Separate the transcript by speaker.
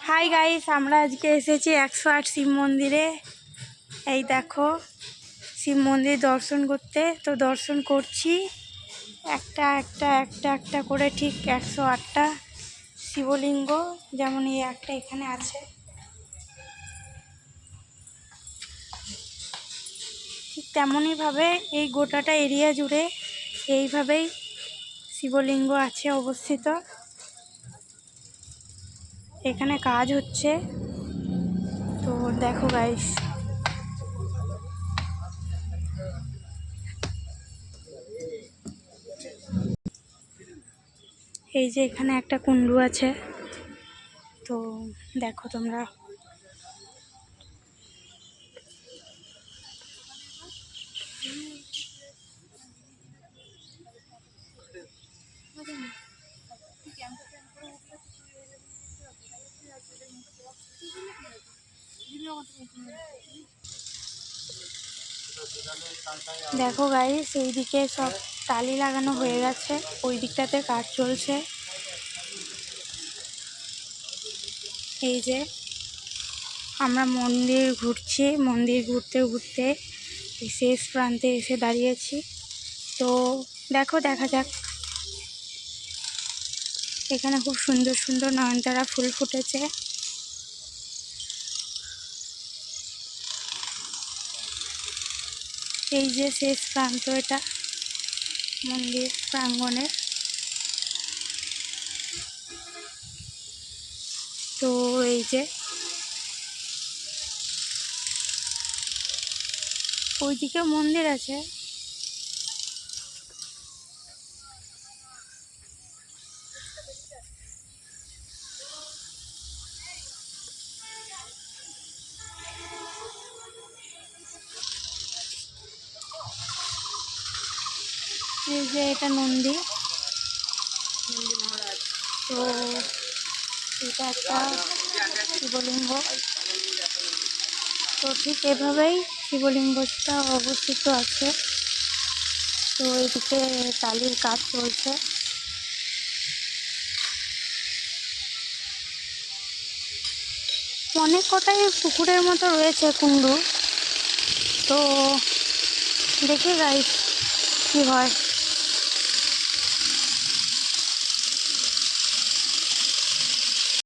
Speaker 1: Hi guys, আমরা আজকে এসেছি 108 শিব মন্দিরে। এই দেখো শিব মন্দির দর্শন করতে, তো দর্শন করছি একটা একটা একটা একটা করে, ঠিক 108টা শিবলিঙ্গ, যেমন এই একটা এখানে আছে, ঠিক তেমনইভাবে এই গোটাটা এরিয়া জুড়ে এইভাবেই শিবলিঙ্গ আছে অবস্থিত। এখানে কাজ হচ্ছে, তো দেখো গাইস। এই যে এখানে একটা কুণ্ডু আছে, তো দেখো তোমরা। দেখো গাইস, এইদিকে সব টালি লাগানো হয়ে গেছে, ওই দিকটাতে কাজ চলছে। এই যে আমরা মন্দির ঘুরছি, মন্দির ঘুরতে ঘুরতে শেষ প্রান্তে এসে দাঁড়িয়েছি। তো দেখো, দেখা যাক। এখানে খুব সুন্দর সুন্দর নয়নতারা ফুল ফুটেছে। এই যে শেষ প্রান্ত, এটা মন্দির প্রাঙ্গণের। তো এই যে ওইদিকে মন্দির আছে। এই যে এটা নন্দী, তো এটা একটা শিবলিঙ্গ। তো ঠিক এভাবেই শিবলিঙ্গটা অবস্থিত আছে। তো এদিকে টালির কাজ চলছে। অনেক কটাই পুকুরের মতো রয়েছে কুণ্ডু, তো দেখি গাইস কি হয়।